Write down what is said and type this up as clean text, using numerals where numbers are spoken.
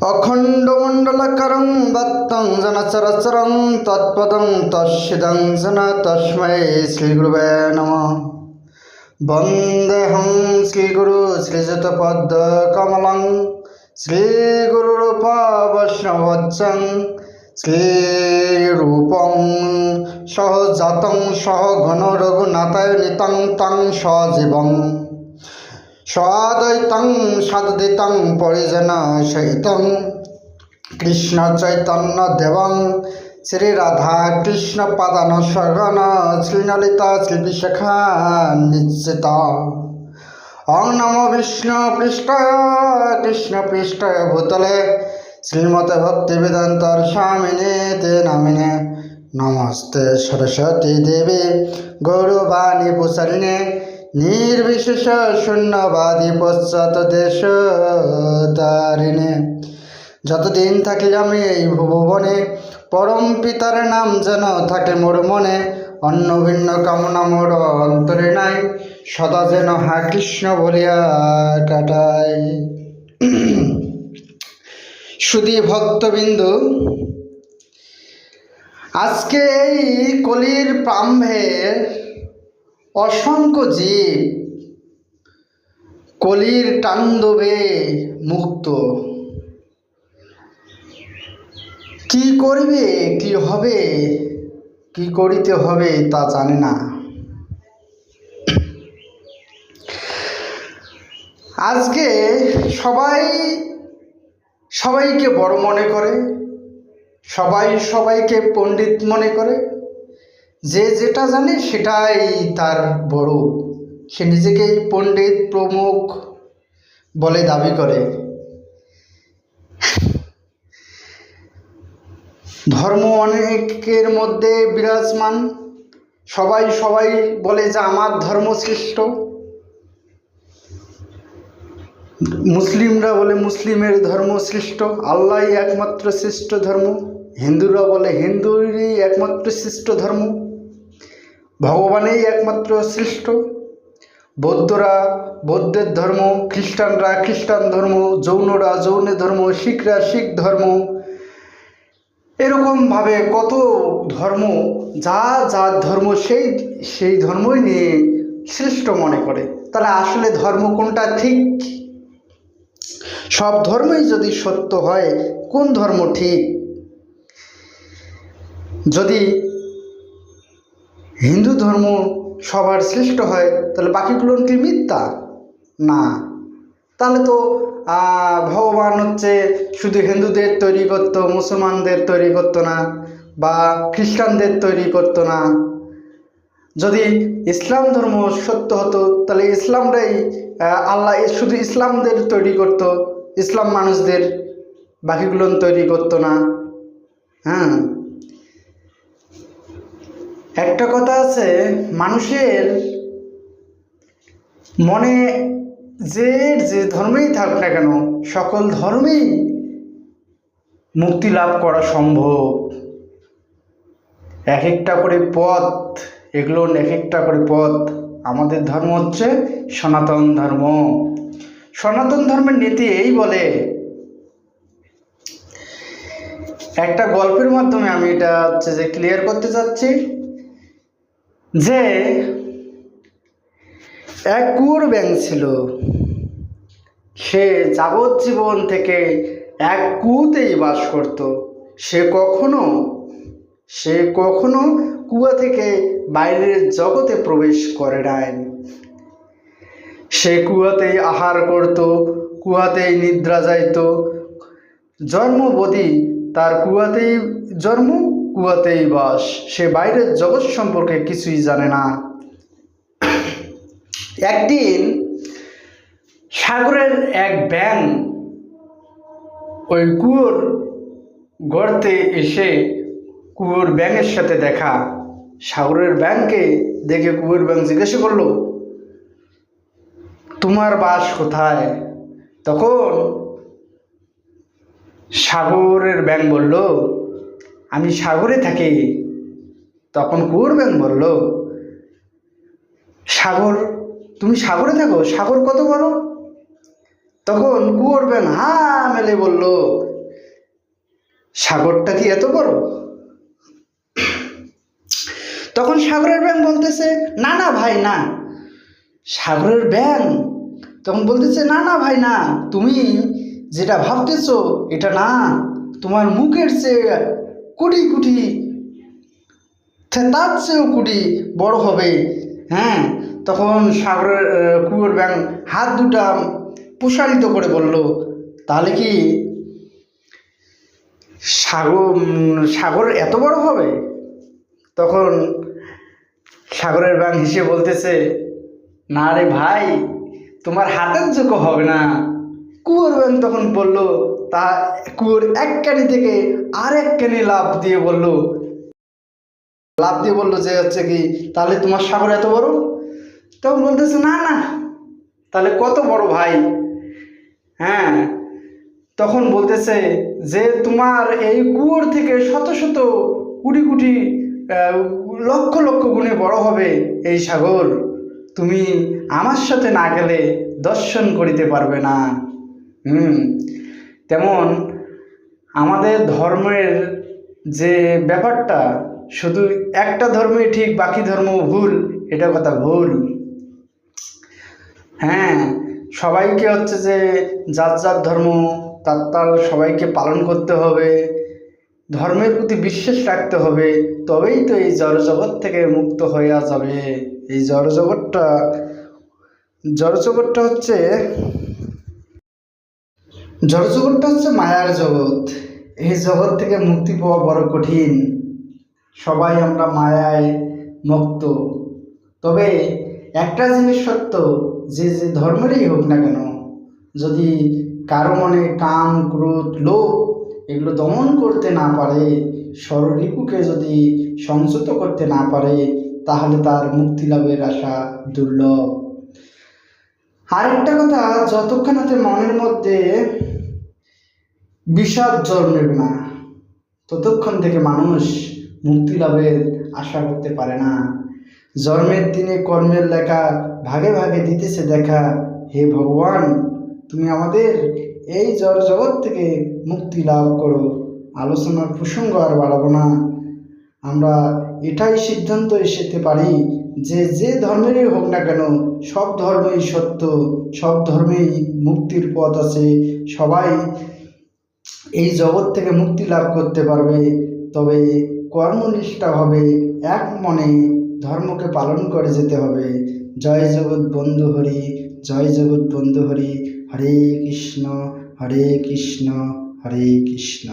অখণ্ডমণ্ডলকরং বত্তং জনচরচরং তৎপদং তস্যিদং জন তস্मै শ্রীগুরুবে নমঃ। বন্দেহং শ্রীগুরু শ্রীযুতপদ্মকমলং শ্রীগুরুরূপবৈষ্ণবচ্চং শ্রীরূপং সহজাতং সহঘন রঘুনাথায়নিতং তং সজীবং সদ্বৈতং সদ্বৈতং পরিজন সহিতং কৃষ্ণ চৈতন্য দেবং শ্রী রাধা কৃষ্ণ পাদান সগণ শ্রীললিতা শ্রীবিশাখা নিশ্চিত। ওং নমো বিষ্ণু পৃষ্ঠায় কৃষ্ণ পৃষ্ঠায় ভূতলে শ্রীমতে ভক্তিবেদান্ত স্বামিনে তে নামিনে নমস্তে সরস্বতী দেবী গৌরবাণী প্রসারিণে নির্বিশেষ শূন্যবাদী পশ্চাৎ দেশ তারিণে। যতদিন থাকি আমি এই ভুবনে পরম পিতার নাম যেন থাকে মোর মনে, অন্য ভিন্ন কামনা মোর অন্তরে নাই, সদা যেন হা কৃষ্ণ বলিয়া কাটায়। সুধী ভক্তবিন্দু, আজকে এই কলির প্রারম্ভের অসংখ্য জীব কলির তাণ্ডবে মুক্ত। কি করবে, কি হবে, কি করিতে হবে তা জানে না। আজকে সবাইকে বড় মনে করে, সবাইকে পণ্ডিত মনে করে, যে যেটা জানে সেটাই তার বড়। সে নিজেকেই পণ্ডিত প্রমুখ বলে দাবি করে। ধর্ম অনেকের মধ্যে বিরাজমান, সবাই বলে যে আমার ধর্ম শ্রেষ্ঠ। মুসলিমরা বলে মুসলিমের ধর্ম শ্রেষ্ঠ, আল্লাহই একমাত্র শ্রেষ্ঠ ধর্ম। হিন্দুরা বলে হিন্দুরই একমাত্র শ্রেষ্ঠ ধর্ম, ভগবানেই একমাত্র শ্রেষ্ঠ। বৌদ্ধরা বৌদ্ধের ধর্ম, খ্রিস্টানরা খ্রিস্টান ধর্ম, জৈনরা জৈন ধর্ম, শিখরা শিখ ধর্ম। এরকমভাবে কত ধর্ম, যার ধর্ম সেই ধর্মই নিয়ে শ্রেষ্ঠ মনে করে। তাহলে আসলে ধর্ম কোনটা ঠিক? সব ধর্মই যদি সত্য হয়, কোন ধর্ম ঠিক? যদি হিন্দু ধর্ম সবার শ্রেষ্ঠ হয়, তাহলে বাকিগুলো কি মিথ্যা? না, তাহলে তো ভগবান শুধু হিন্দুদের তৈরি করতো, মুসলমানদের তৈরি করতো না, বা খ্রিস্টানদের তৈরি করতো না। যদি ইসলাম ধর্ম সত্য হতো, তাহলে ইসলামরাই আল্লাহ শুধু ইসলামদের তৈরি করতো, ইসলাম মানুষদের, বাকিগুলো তৈরি করতো না। হ্যাঁ, একটা কথা আছে, মানুষের মনে যে ধর্মেই থাক না কেন, সকল ধর্মেই মুক্তি লাভ করা সম্ভব। এক একটা করে পথ, এগুলো এক একটা করে পথ। আমাদের ধর্ম হচ্ছে সনাতন ধর্ম। সনাতন ধর্মের নীতি এই বলে, একটা গল্পের মাধ্যমে আমি এটা ক্লিয়ার করতে চাচ্ছি, যে এক কুয়োর ব্যাঙ ছিল। সে যাবজ্জীবন থেকে এক কুয়োতেই বাস করত। সে কখনো কুয়া থেকে বাইরের জগতে প্রবেশ করে নাই। সে কুয়াতেই আহার করত, কুয়াতেই নিদ্রা যাইত, জন্মবধি তার কুয়াতেই জন্ম, কুয়াতেই বাস। সে বাইরের জগৎ সম্পর্কে কিছুই জানে না। একদিন সাগরের এক ব্যাঙ ওই কুয়োর গর্তে এসে কুয়োর ব্যাঙের সাথে দেখা। সাগরের ব্যাঙকে দেখে কুয়োর ব্যাঙ জিজ্ঞাসা করলো, তোমার বাস কোথায়? তখন সাগরের ব্যাঙ বলল, আমি সাগরে থাকি। তখন কুয়োর ব্যাঙ বলল, তুমি সাগরে থাকো? সাগর কত বড়? তখন কুয়োর ব্যাঙ হা মেলে বলল, সাগরটা কি এত বড়? তখন সাগরের ব্যাঙ বলতেছে, না না ভাই না। সাগরের ব্যাঙ তখন বলতেছে, না না ভাই না, তুমি যেটা ভাবতেছো এটা না, তোমার মুখের চেয়ে কোটি কোটি, তার চেয়েও কোটি বড় হবে। হ্যাঁ, তখন সাগরের কুয়োর ব্যাঙ হাত দুটা প্রসারিত করে বলল, তাহলে কি সাগর এত বড় হবে? তখন সাগরের ব্যাঙ হেসে বলতেছে, না রে ভাই, তোমার হাতের যোগ্য হবে না। কুয়োর ব্যাঙ তখন বলল, তা কুয়োর এক কানি থেকে আর এক কানি লাফ দিয়ে বলল যে হচ্ছে কি, তাহলে তোমার সাগর এত বড়? তখন বলতেছে, না না, তাহলে কত বড় ভাই? হ্যাঁ, তখন বলতেছে যে তোমার এই কুয়োর থেকে শত শত কোটি কোটি লক্ষ লক্ষ গুণে বড় হবে এই সাগর। তুমি আমার সাথে না গেলে দর্শন করিতে পারবে না। তেমন আমাদের ধর্মের যে ব্যাপারটা, শুধু একটা ধর্মই ঠিক বাকি ধর্ম ভুল, এটা কথা ভুল। হ্যাঁ, সবাইকে হচ্ছে যে যার যার ধর্ম তার সবাইকে পালন করতে হবে, ধর্মের প্রতি বিশ্বাস রাখতে হবে, তবেই তো এই জড়জগৎ থেকে মুক্ত হয়ে যাবে। এই জড়জগৎটা হচ্ছে মায়ার জগৎ। এই জগৎ থেকে মুক্তি পাওয়া বড় কঠিন। সবাই আমরা মায়ায় মুক্ত। তবে একটা জিনিস সত্য, যে যে ধর্মেরই হোক না কেন, যদি কারো মনে কাম ক্রোধ লোভ এগুলো দমন করতে না পারে, ষড়রিপুকে যদি সংযত করতে না পারে, তাহলে তার মুক্তি লাভের আশা দুর্লভ। আরেকটা কথা, যতক্ষণ হাতে মনের মধ্যে বিষাদ জন্মেবে না, ততক্ষণ থেকে মানুষ মুক্তি লাভের আশা করতে পারে না। জন্মের দিনে কর্মের লেখা ভাগে ভাগে দিতেছে দেখা। হে ভগবান, তুমি আমাদের এই জড় জগৎ থেকে মুক্তি লাভ করো। আলোচনার প্রসঙ্গ আর বাড়াবো না। আমরা এটাই সিদ্ধান্ত এসেতে পারি যে যে ধর্মেরই হোক না কেন, সব ধর্মই সত্য, সব ধর্মেই মুক্তির পথ আছে। সবাই এই জগৎ থেকে মুক্তি লাভ করতে পারবে, তবে কর্মনিষ্ঠাভাবে এক মনে ধর্মকে পালন করে যেতে হবে। জয় জগৎ বন্ধু হরি, জয় জগৎ বন্ধু হরি। হরে কৃষ্ণ, হরে কৃষ্ণ, হরে কৃষ্ণ।